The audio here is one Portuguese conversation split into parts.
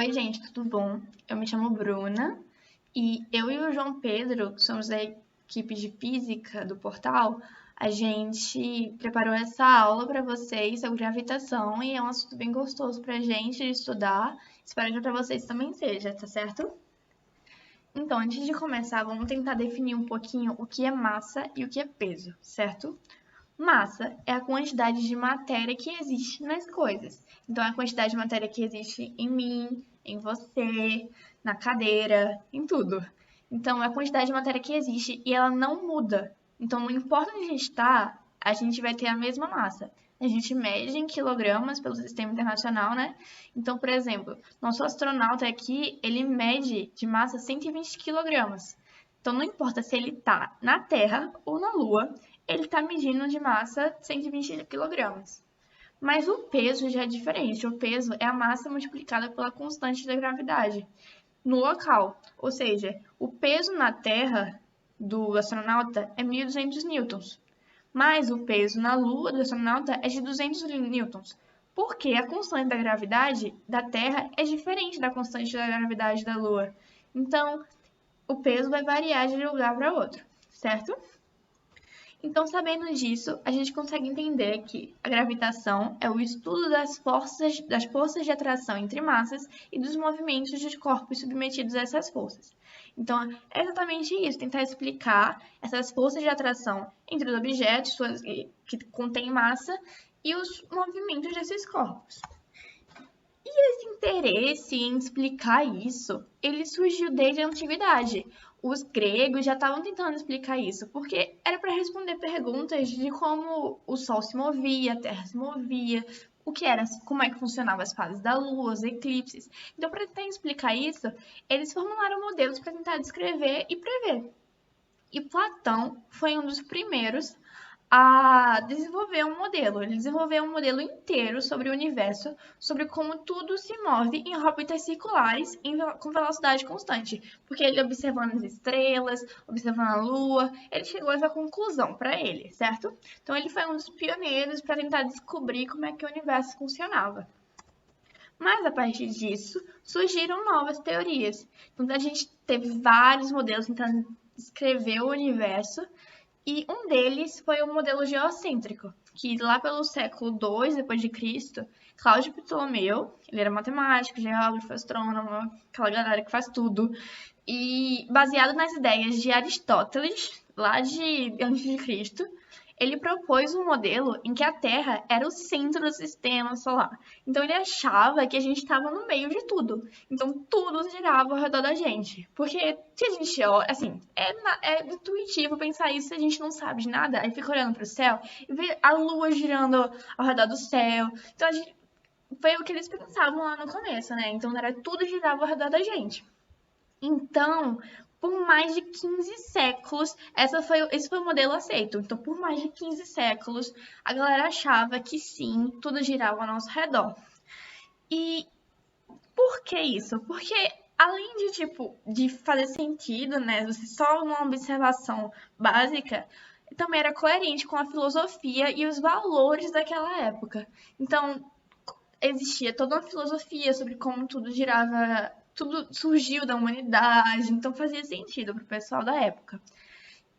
Oi, gente, tudo bom? Eu me chamo Bruna e eu e o João Pedro, que somos da equipe de física do portal, a gente preparou essa aula para vocês sobre gravitação e é um assunto bem gostoso para a gente de estudar. Espero que para vocês também seja, tá certo? Então, antes de começar, vamos tentar definir um pouquinho o que é massa e o que é peso, certo? Massa é a quantidade de matéria que existe nas coisas. Então, é a quantidade de matéria que existe em mim, em você, na cadeira, em tudo. Então, é a quantidade de matéria que existe e ela não muda. Então, não importa onde a gente está, a gente vai ter a mesma massa. A gente mede em quilogramas pelo sistema internacional, né? Então, por exemplo, nosso astronauta aqui, ele mede de massa 120 quilogramas. Então, não importa se ele está na Terra ou na Lua, ele está medindo de massa 120 kg. Mas o peso já é diferente. O peso é a massa multiplicada pela constante da gravidade no local. Ou seja, o peso na Terra do astronauta é 1.200 newtons. Mas o peso na Lua do astronauta é de 200 newtons. Porque a constante da gravidade da Terra é diferente da constante da gravidade da Lua. Então, o peso vai variar de lugar para outro, certo? Então, sabendo disso, a gente consegue entender que a gravitação é o estudo das forças de atração entre massas e dos movimentos de corpos submetidos a essas forças. Então, é exatamente isso, tentar explicar essas forças de atração entre os objetos que contêm massa e os movimentos desses corpos. E esse interesse em explicar isso, ele surgiu desde a antiguidade. Os gregos já estavam tentando explicar isso, porque era para responder perguntas de como o Sol se movia, a Terra se movia, o que era, como é que funcionavam as fases da Lua, os eclipses. Então, para tentar explicar isso, eles formularam modelos para tentar descrever e prever. E Platão foi um dos primeiros a desenvolver um modelo. Ele desenvolveu um modelo inteiro sobre o universo, sobre como tudo se move em órbitas circulares com velocidade constante. Porque ele observando as estrelas, observando a Lua, ele chegou a essa conclusão para ele, certo? Então ele foi um dos pioneiros para tentar descobrir como é que o universo funcionava. Mas a partir disso surgiram novas teorias. Então a gente teve vários modelos tentando descrever o universo e um deles foi o modelo geocêntrico, que lá pelo século II depois de Cristo, Cláudio Ptolomeu, ele era matemático, geógrafo, astrônomo, aquela galera que faz tudo, e baseado nas ideias de Aristóteles, lá de antes de Cristo, ele propôs um modelo em que a Terra era o centro do sistema solar. Então ele achava que a gente estava no meio de tudo. Então tudo girava ao redor da gente. Porque se a gente olha, assim, é intuitivo pensar isso se a gente não sabe de nada. Aí fica olhando para o céu e vê a Lua girando ao redor do céu. Então foi o que eles pensavam lá no começo, né? Então era tudo girava ao redor da gente. Então, por mais de 15 séculos, esse foi o modelo aceito. Então, por mais de 15 séculos, a galera achava que sim, tudo girava ao nosso redor. E por que isso? Porque além de fazer sentido, né, você só uma observação básica, também era coerente com a filosofia e os valores daquela época. Então, existia toda uma filosofia sobre como tudo surgiu da humanidade, então fazia sentido para o pessoal da época.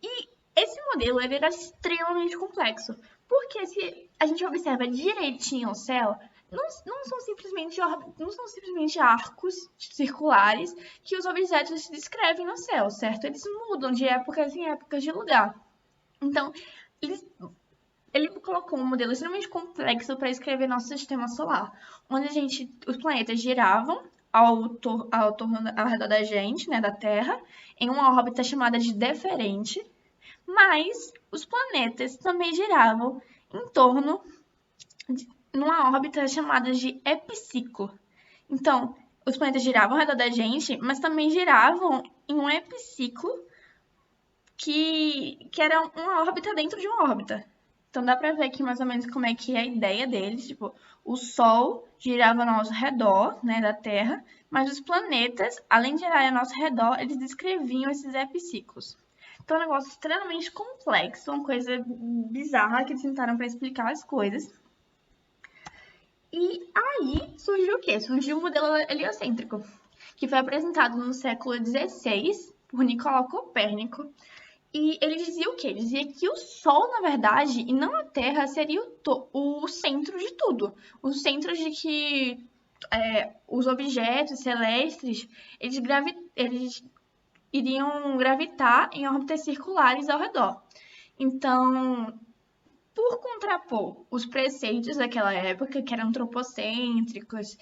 E esse modelo ele era extremamente complexo, porque se a gente observa direitinho o céu, não são simplesmente arcos circulares que os objetos se descrevem no céu, certo? Eles mudam de épocas em épocas de lugar. Então, ele colocou um modelo extremamente complexo para escrever nosso sistema solar, onde os planetas giravam ao redor da gente, né, da Terra, em uma órbita chamada de deferente, mas os planetas também giravam em torno numa órbita chamada de epiciclo. Então, os planetas giravam ao redor da gente, mas também giravam em um epiciclo que era uma órbita dentro de uma órbita. Então dá pra ver aqui mais ou menos como é que é a ideia deles. Tipo, o Sol girava ao nosso redor, né, da Terra, mas os planetas, além de girarem ao nosso redor, eles descreviam esses epiciclos. Então é um negócio extremamente complexo, uma coisa bizarra que eles tentaram para explicar as coisas. E aí surgiu o quê? Surgiu o modelo heliocêntrico, que foi apresentado no século XVI por Nicolau Copérnico. E ele dizia o quê? Ele dizia que o Sol, na verdade, e não a Terra, seria o centro de tudo. O centro de que os objetos celestes, eles iriam gravitar em órbitas circulares ao redor. Então, por contrapor os preceitos daquela época, que eram antropocêntricos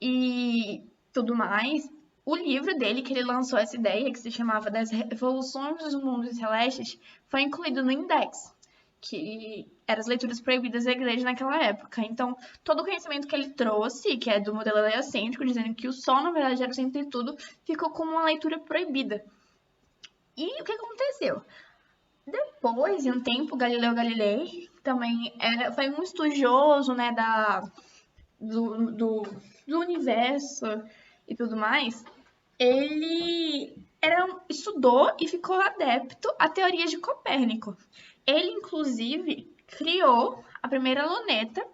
e tudo mais, o livro dele, que ele lançou essa ideia, que se chamava Das Revoluções dos Mundos Celestes, foi incluído no Index, que eram as leituras proibidas da igreja naquela época. Então, todo o conhecimento que ele trouxe, que é do modelo heliocêntrico, dizendo que o Sol, na verdade, era o centro de tudo, ficou como uma leitura proibida. E o que aconteceu? Depois de um tempo, Galileu Galilei também foi um estudioso, né, do universo e tudo mais. Ele estudou e ficou adepto à teoria de Copérnico. Ele, inclusive, criou a primeira luneta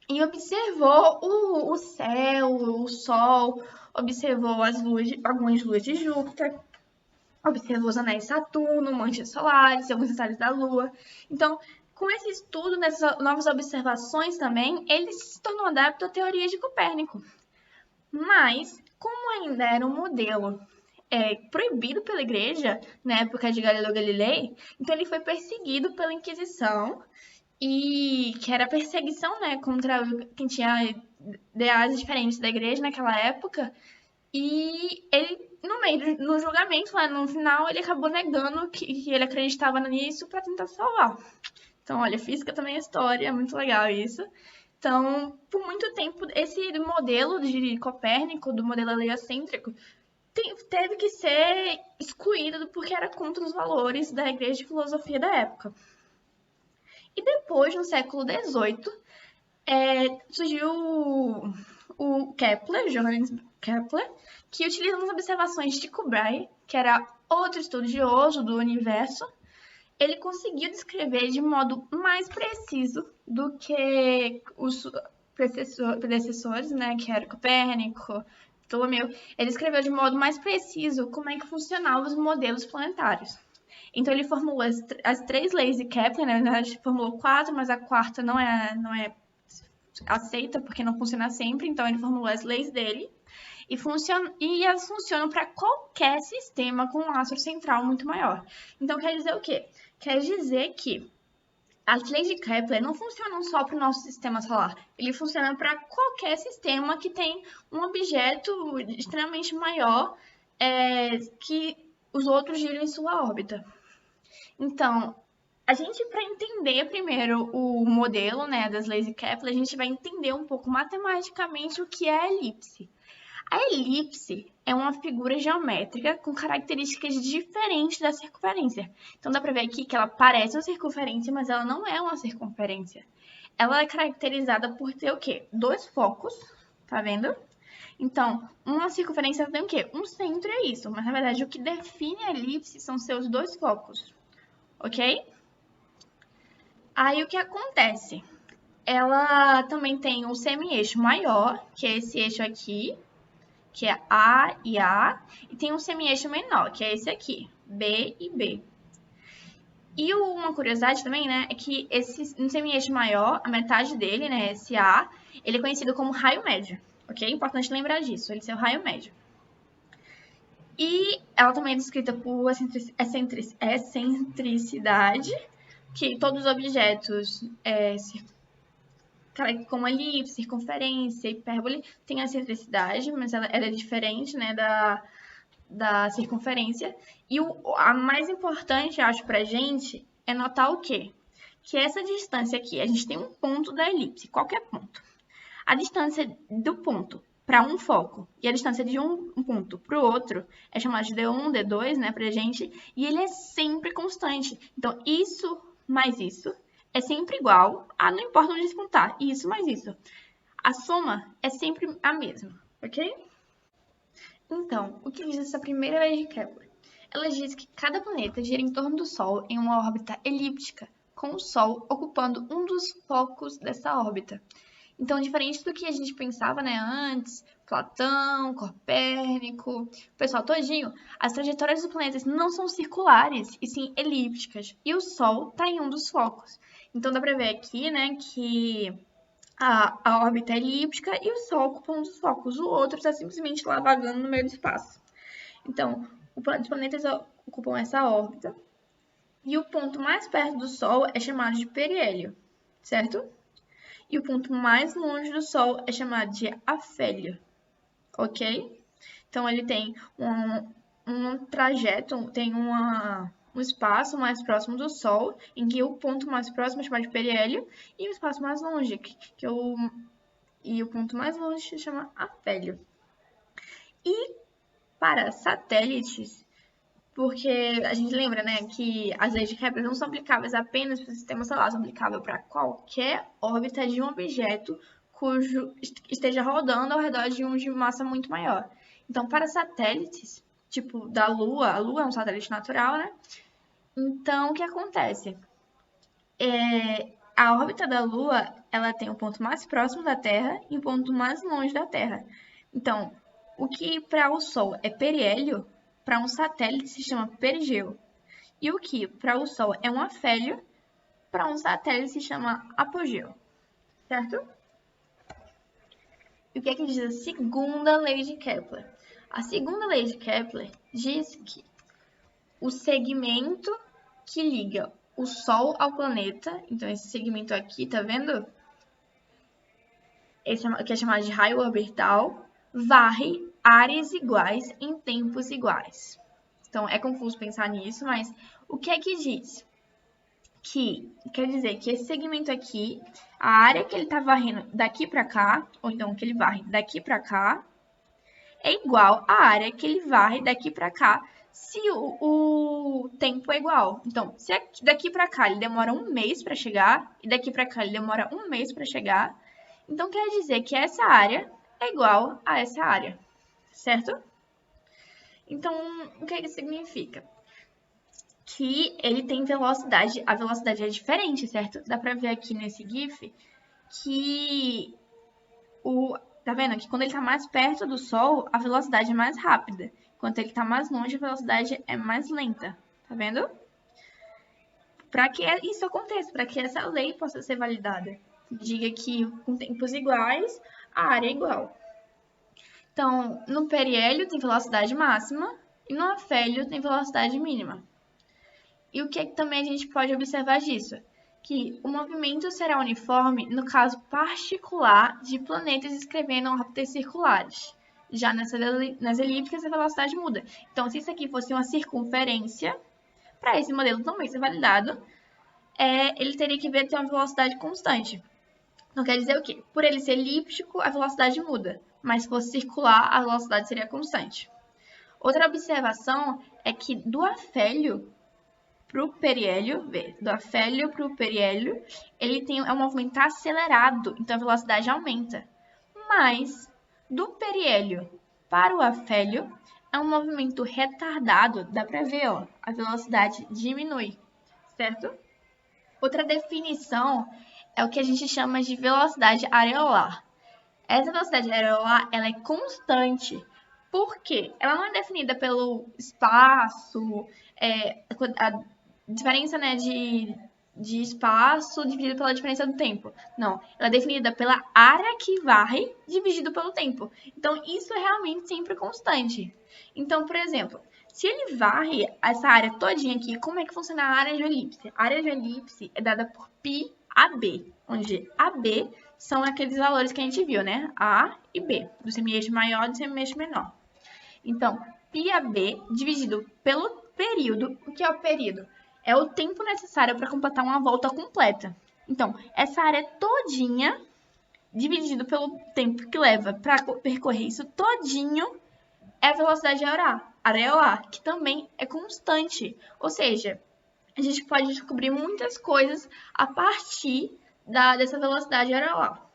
e observou o céu, o Sol, observou algumas luas de Júpiter, observou os anéis de Saturno, manchas solares, alguns detalhes da Lua. Então, com esse estudo, nessas novas observações também, ele se tornou adepto à teoria de Copérnico. Mas, como ainda era um modelo proibido pela igreja, na época de Galileu Galilei, então ele foi perseguido pela Inquisição, e que era perseguição, né, contra quem tinha ideais diferentes da igreja naquela época, e ele, no julgamento, lá no final, ele acabou negando que ele acreditava nisso para tentar salvar. Então, olha, física também é história, é muito legal isso. Então, por muito tempo, esse modelo de Copérnico, do modelo heliocêntrico, teve que ser excluído porque era contra os valores da igreja de filosofia da época. E depois, no século XVIII, surgiu o Kepler, Johannes Kepler, que utilizando as observações de Tycho Brahe, que era outro estudioso do universo, ele conseguiu descrever de modo mais preciso do que os predecessores, né, que era Copérnico, Ptolomeu. Ele escreveu de modo mais preciso como é que funcionavam os modelos planetários. Então ele formulou as 3 leis de Kepler, na verdade formulou 4, mas a quarta não é aceita porque não funciona sempre, então ele formulou as leis dele e elas funcionam para qualquer sistema com um astro central muito maior. Então quer dizer o quê? Quer dizer que as leis de Kepler não funcionam só para o nosso sistema solar, ele funciona para qualquer sistema que tem um objeto extremamente maior que os outros giram em sua órbita. Então, a gente, para entender primeiro o modelo, né, das leis de Kepler, a gente vai entender um pouco matematicamente o que é a elipse. A elipse é uma figura geométrica com características diferentes da circunferência. Então, dá para ver aqui que ela parece uma circunferência, mas ela não é uma circunferência. Ela é caracterizada por ter o quê? 2 focos, tá vendo? Então, uma circunferência tem o quê? Um centro é isso, mas na verdade o que define a elipse são seus 2 focos, ok? Aí o que acontece? Ela também tem um semi-eixo maior, que é esse eixo aqui, que é A e A, e tem um semi-eixo menor, que é esse aqui, B e B. E uma curiosidade também, né, é que esse semi-eixo maior, a metade dele, né, esse A, ele é conhecido como raio médio, ok? Importante lembrar disso, ele é o raio médio. E ela também é descrita por excentricidade, que todos os objetos, como elipse, circunferência, hipérbole, têm a excentricidade, mas ela é diferente, né, da circunferência. E a mais importante, acho, pra gente, é notar o quê? Que essa distância aqui, a gente tem um ponto da elipse, qualquer ponto. A distância do ponto para um foco e a distância de um ponto para o outro é chamada de D1, D2, né, pra gente, e ele é sempre constante. Então, isso mais isso é sempre igual a não importa onde descontar, isso mais isso. A soma é sempre a mesma, ok? Então, o que diz essa primeira lei de Kepler? Ela diz que cada planeta gira em torno do Sol em uma órbita elíptica, com o Sol ocupando um dos focos dessa órbita. Então, diferente do que a gente pensava, né, antes, Platão, Copérnico, o pessoal todinho, as trajetórias dos planetas não são circulares, e sim elípticas. E o Sol está em um dos focos. Então, dá para ver aqui, né, que a órbita é elíptica e o Sol ocupa um dos focos. O outro está simplesmente lá vagando no meio do espaço. Então, os planetas ocupam essa órbita. E o ponto mais perto do Sol é chamado de periélio, certo? E o ponto mais longe do Sol é chamado de afélio, ok? Então, ele tem um trajeto, tem um espaço mais próximo do Sol, em que o ponto mais próximo é chamado de periélio, e o espaço mais longe, e o ponto mais longe se chama afélio. E para satélites, porque a gente lembra, né, que as leis de Kepler não são aplicáveis apenas para o sistema solar, são aplicáveis para qualquer órbita de um objeto cujo esteja rodando ao redor de um de massa muito maior. Então, para satélites, tipo da Lua, a Lua é um satélite natural, né? Então, o que acontece? A órbita da Lua, ela tem o ponto mais próximo da Terra e o ponto mais longe da Terra. Então, o que para o Sol é periélio, para um satélite se chama perigeu. E o que para o Sol é um afélio, para um satélite se chama apogeu. Certo? E o que é que diz a segunda lei de Kepler? A segunda lei de Kepler diz que o segmento que liga o Sol ao planeta, então esse segmento aqui, tá vendo? Esse que é chamado de raio orbital, varre áreas iguais em tempos iguais. Então é confuso pensar nisso, mas o que é que diz? Que quer dizer que esse segmento aqui, a área que ele está varrendo daqui para cá, ou então que ele varre daqui para cá, é igual à área que ele varre daqui para cá, se o tempo é igual. Então, se daqui para cá ele demora um mês para chegar, e daqui para cá ele demora um mês para chegar, então quer dizer que essa área é igual a essa área, certo? Então, o que isso significa? Que ele tem velocidade, a velocidade é diferente, certo? Dá pra ver aqui nesse GIF que tá vendo? Que quando ele tá mais perto do Sol, a velocidade é mais rápida. Enquanto ele tá mais longe, a velocidade é mais lenta. Tá vendo? Para que isso aconteça, para que essa lei possa ser validada. Diga que com tempos iguais, a área é igual. Então, no periélio tem velocidade máxima e no afélio tem velocidade mínima. E o que também a gente pode observar disso? Que o movimento será uniforme no caso particular de planetas escrevendo órbitas circulares. Já nas elípticas, a velocidade muda. Então, se isso aqui fosse uma circunferência, para esse modelo também ser validado, ele teria que ter uma velocidade constante. Não quer dizer o quê? Por ele ser elíptico, a velocidade muda. Mas se fosse circular, a velocidade seria constante. Outra observação é que do afélio para o periélio, do afélio para o periélio, ele é um movimento acelerado, então a velocidade aumenta. Mas do periélio para o afélio é um movimento retardado, dá para ver, ó, a velocidade diminui, certo? Outra definição é o que a gente chama de velocidade areolar. Essa velocidade areolar, ela é constante. Por quê? Ela não é definida pelo espaço, a diferença, né, de espaço dividido pela diferença do tempo. Não, ela é definida pela área que varre dividido pelo tempo. Então, isso é realmente sempre constante. Então, por exemplo, se ele varre essa área todinha aqui, como é que funciona a área de elipse? A área de elipse é dada por πAB, onde AB são aqueles valores que a gente viu, né? A e B, do semi-eixo maior e do semi-eixo menor. Então, πAB dividido pelo período. O que é o período? É o tempo necessário para completar uma volta completa. Então, essa área todinha, dividido pelo tempo que leva para percorrer isso todinho, é a velocidade areolar, que também é constante. Ou seja, a gente pode descobrir muitas coisas a partir dessa velocidade areolar.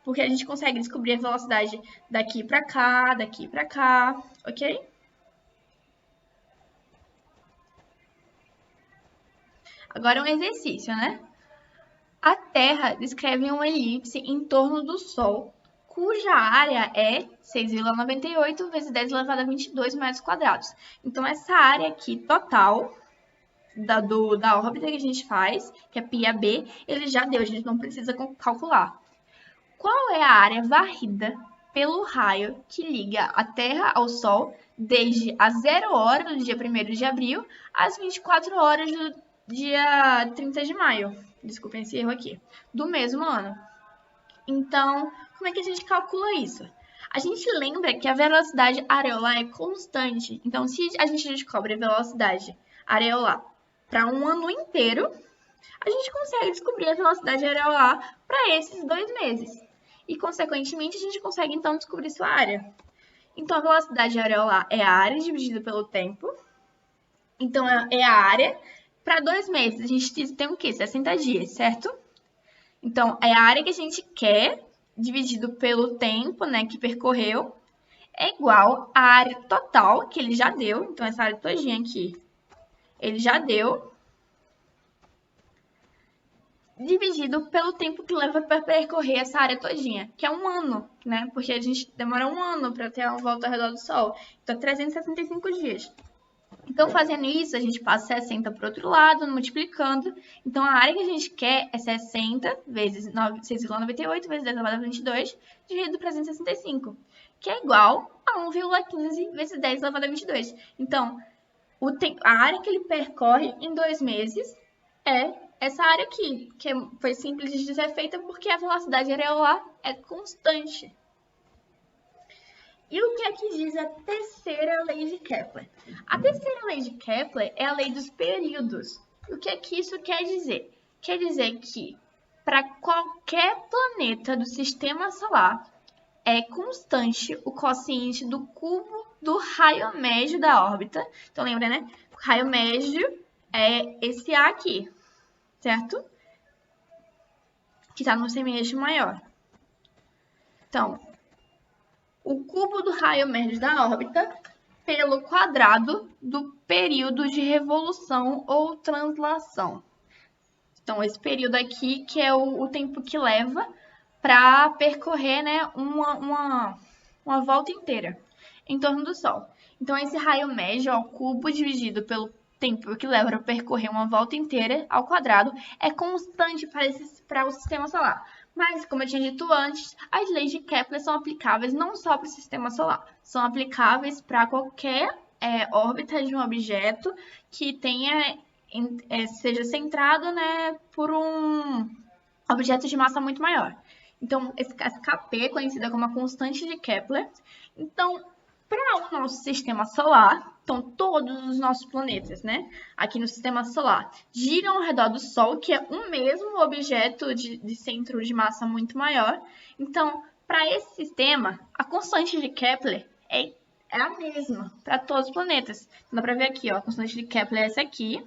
Porque a gente consegue descobrir a velocidade daqui para cá, ok? Agora um exercício, né? A Terra descreve uma elipse em torno do Sol, cuja área é 6,98 vezes 10 elevado a 22 metros quadrados. Então, essa área aqui total da órbita que a gente faz, que é πb, ele já deu, a gente não precisa calcular. Qual é a área varrida pelo raio que liga a Terra ao Sol desde as 0 horas do dia 1º de abril às 24 horas do dia 30 de maio? Desculpem esse erro aqui. Do mesmo ano. Então, como é que a gente calcula isso? A gente lembra que a velocidade areolar é constante. Então, se a gente descobre a velocidade areolar para um ano inteiro, a gente consegue descobrir a velocidade areolar para esses 2 meses. E, consequentemente, a gente consegue, então, descobrir sua área. Então, a velocidade areolar é a área dividida pelo tempo. Então, é a área. Para 2 meses, a gente tem o quê? 60 dias, certo? Então, é a área que a gente quer, dividido pelo tempo, né, que percorreu, é igual à área total, que ele já deu. Então, essa área todinha aqui, ele já deu, dividido pelo tempo que leva para percorrer essa área todinha, que é um ano, né? Porque a gente demora um ano para ter uma volta ao redor do Sol. Então, 365 dias. Então, fazendo isso, a gente passa 60 para o outro lado, multiplicando. Então, a área que a gente quer é 60 vezes 6,98 vezes 10 elevado a 22, dividido por 365, que é igual a 1,15 vezes 10 elevado a 22. Então, a área que ele percorre em 2 meses é essa área aqui, que foi simples de ser feita porque a velocidade areolar é constante. E o que é que diz a terceira lei de Kepler? A terceira lei de Kepler é a lei dos períodos. O que é que isso quer dizer? Quer dizer que para qualquer planeta do sistema solar é constante o quociente do cubo do raio médio da órbita. Então lembra, né? O raio médio é esse A aqui, certo? Que está no semi-eixo maior. Então, o cubo do raio médio da órbita pelo quadrado do período de revolução ou translação. Então, esse período aqui, que é o tempo que leva para percorrer, né, uma volta inteira em torno do Sol. Então, esse raio médio ao cubo dividido pelo tempo que leva para percorrer uma volta inteira ao quadrado é constante para o sistema solar. Mas, como eu tinha dito antes, as leis de Kepler são aplicáveis não só para o sistema solar, são aplicáveis para qualquer órbita de um objeto que seja centrado, né, por um objeto de massa muito maior. Então, esse KP é conhecida como a constante de Kepler. Então, para o nosso sistema solar, então todos os nossos planetas, né, aqui no sistema solar, giram ao redor do Sol, que é um mesmo objeto de centro de massa muito maior. Então, para esse sistema, a constante de Kepler é a mesma para todos os planetas. Dá para ver aqui, ó, a constante de Kepler é essa aqui.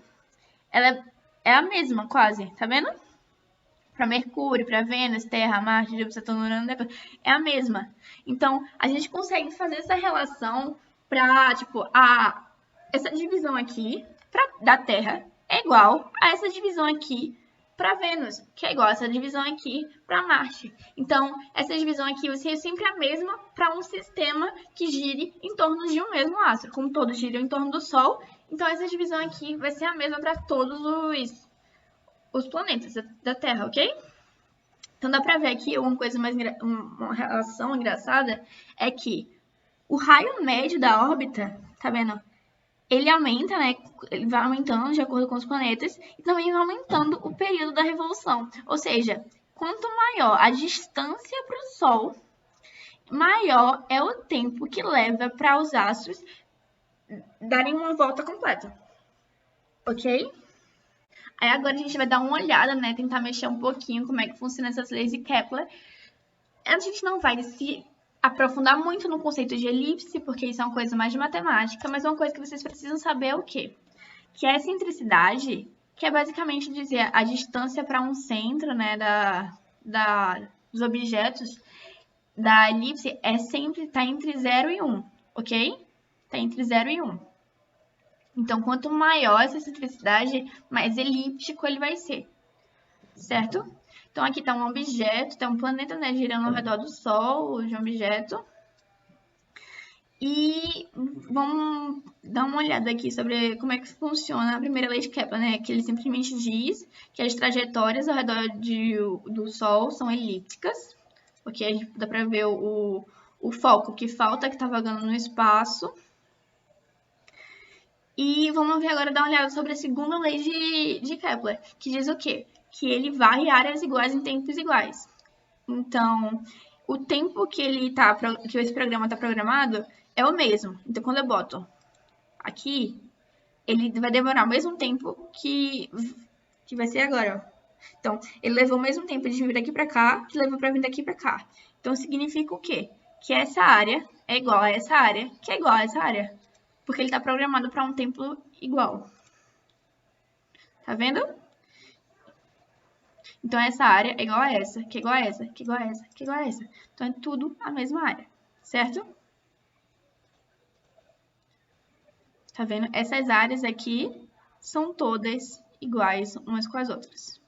Ela é a mesma, quase, tá vendo? Para Mercúrio, para Vênus, Terra, Marte, Júpiter, Saturno, Urano, é a mesma. Então, a gente consegue fazer essa relação para, tipo, essa divisão aqui da Terra é igual a essa divisão aqui para Vênus, que é igual a essa divisão aqui para Marte. Então, essa divisão aqui vai ser sempre a mesma para um sistema que gire em torno de um mesmo astro. Como todos giram em torno do Sol, então essa divisão aqui vai ser a mesma para todos os planetas da Terra, ok? Então dá pra ver aqui uma relação engraçada é que o raio médio da órbita, tá vendo? Ele aumenta, né? Ele vai aumentando de acordo com os planetas e também vai aumentando o período da revolução. Ou seja, quanto maior a distância para o Sol, maior é o tempo que leva para os astros darem uma volta completa. Ok? Aí agora a gente vai dar uma olhada, né? Tentar mexer um pouquinho como é que funciona essas leis de Kepler. A gente não vai se aprofundar muito no conceito de elipse, porque isso é uma coisa mais de matemática, mas uma coisa que vocês precisam saber é o quê? Que a excentricidade, que é basicamente dizer a distância para um centro, né, dos objetos da elipse, sempre tá entre 0 e 1, ok? Tá entre 0 e 1. Então, quanto maior essa excentricidade, mais elíptico ele vai ser, certo? Então, aqui está um objeto, tem um planeta, né, girando ao redor do Sol, de um objeto. E vamos dar uma olhada aqui sobre como é que funciona a primeira lei de Kepler, né? Que ele simplesmente diz que as trajetórias ao redor do Sol são elípticas, porque a gente dá para ver o foco que falta, que está vagando no espaço. E vamos ver agora, dar uma olhada sobre a segunda lei de Kepler, que diz o quê? Que ele varre áreas iguais em tempos iguais. Então, o tempo que esse programa está programado é o mesmo. Então, quando eu boto aqui, ele vai demorar o mesmo tempo que vai ser agora. Então, ele levou o mesmo tempo de vir daqui para cá que levou para vir daqui para cá. Então, significa o quê? Que essa área é igual a essa área, que é igual a essa área. Porque ele está programado para um tempo igual. Tá vendo? Então, essa área é igual a essa, que é igual a essa, que é igual a essa, que é igual a essa. Então, é tudo a mesma área, certo? Tá vendo? Essas áreas aqui são todas iguais umas com as outras.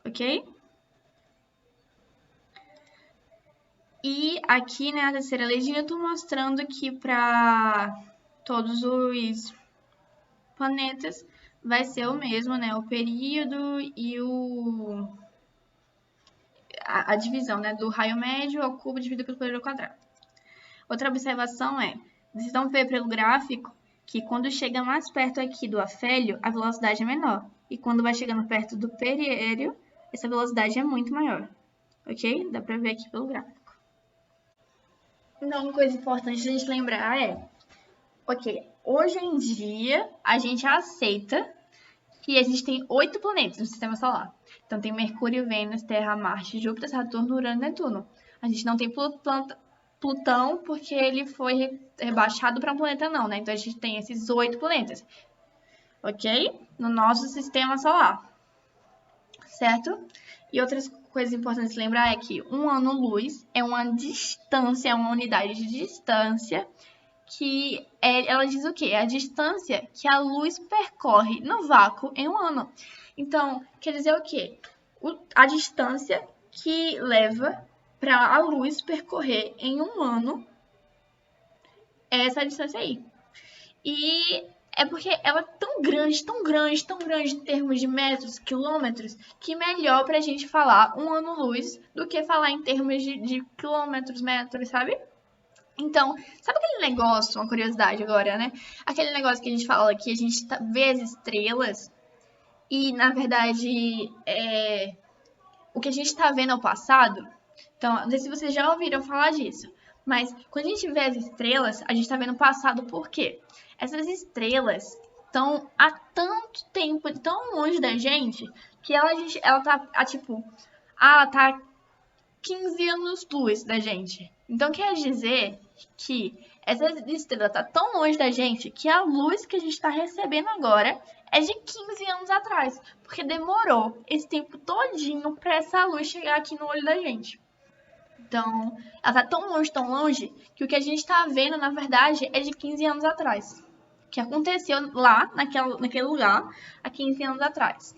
Ok? E aqui, né, a terceira legenda, eu tô mostrando aqui para todos os planetas vai ser o mesmo, né? O período e a divisão, né? Do raio médio ao cubo dividido pelo período ao quadrado. Outra observação é, vocês vão ver pelo gráfico que quando chega mais perto aqui do afélio, a velocidade é menor. E quando vai chegando perto do periélio, essa velocidade é muito maior. Ok? Dá pra ver aqui pelo gráfico. Então, uma coisa importante a gente lembrar é, ok, hoje em dia a gente aceita que existem 8 planetas no Sistema Solar. Então, tem Mercúrio, Vênus, Terra, Marte, Júpiter, Saturno, Urano e Netuno. A gente não tem Plutão porque ele foi rebaixado para um planeta não, né? Então, a gente tem esses 8 planetas, ok? No nosso Sistema Solar, certo? E outras coisas importantes de lembrar é que um ano-luz é uma distância, é uma unidade de distância que ela diz o quê? É a distância que a luz percorre no vácuo em um ano. Então, quer dizer o quê? A distância que leva para a luz percorrer em um ano é essa distância aí. E é porque ela é tão grande, tão grande, tão grande em termos de metros, quilômetros, que melhor para a gente falar um ano-luz do que falar em termos de quilômetros, metros, sabe? Então, sabe aquele negócio, uma curiosidade agora, né? Aquele negócio que a gente fala que a gente vê as estrelas e, na verdade, o que a gente está vendo é o passado. Então, não sei se vocês já ouviram falar disso, mas quando a gente vê as estrelas, a gente está vendo o passado por quê? Essas estrelas estão há tanto tempo, tão longe da gente, que ela tá, tipo, tá 15 anos-luz da gente. Então, quer dizer que essa estrela está tão longe da gente que a luz que a gente está recebendo agora é de 15 anos atrás. Porque demorou esse tempo todinho para essa luz chegar aqui no olho da gente. Então, ela está tão longe, que o que a gente está vendo, na verdade, é de 15 anos atrás. Que aconteceu lá, naquele lugar, há 15 anos atrás.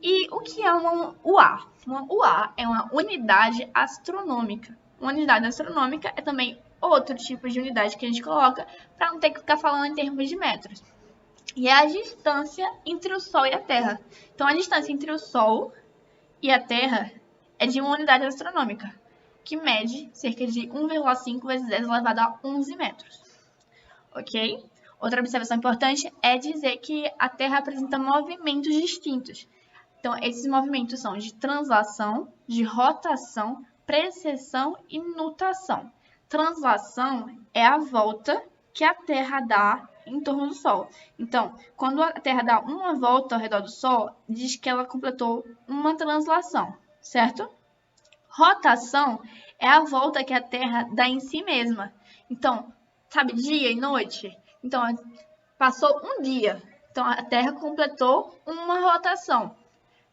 E o que é uma UA? Uma UA é uma unidade astronômica. Uma unidade astronômica é também outro tipo de unidade que a gente coloca para não ter que ficar falando em termos de metros. E é a distância entre o Sol e a Terra. Então, a distância entre o Sol e a Terra é de uma unidade astronômica, que mede cerca de 1,5 vezes 10 elevado a 11 metros. Ok? Outra observação importante é dizer que a Terra apresenta movimentos distintos. Então, esses movimentos são de translação, de rotação, precessão e nutação. Translação é a volta que a Terra dá em torno do Sol. Então, quando a Terra dá uma volta ao redor do Sol, diz que ela completou uma translação, certo? Rotação é a volta que a Terra dá em si mesma. Então, sabe, dia e noite? Então, passou um dia. Então, a Terra completou uma rotação.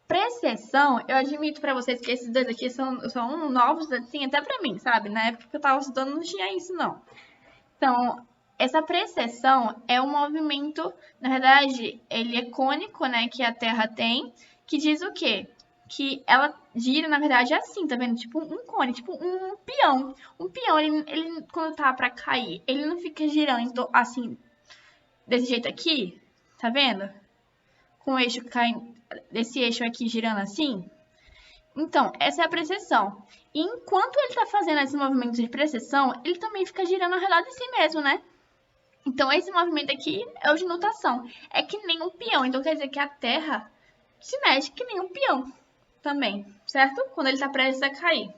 Precessão, eu admito para vocês que esses dois aqui são novos, assim, até para mim, sabe? Na época que eu estava estudando não tinha isso, não. Então, essa precessão é um movimento, na verdade, ele é cônico, né, que a Terra tem, que diz o quê? que ela gira, na verdade, assim, tá vendo? Tipo um cone, tipo um peão. Um peão, ele quando tá pra cair, ele não fica girando assim, desse jeito aqui, tá vendo? Com o eixo caindo, desse eixo aqui girando assim. Então, essa é a precessão. E enquanto ele tá fazendo esse movimento de precessão, ele também fica girando ao redor de si mesmo, né? Então, esse movimento aqui é o de nutação. É que nem um peão. Então, quer dizer que a Terra se mexe que nem um peão também, certo? Quando ele tá prestes a cair.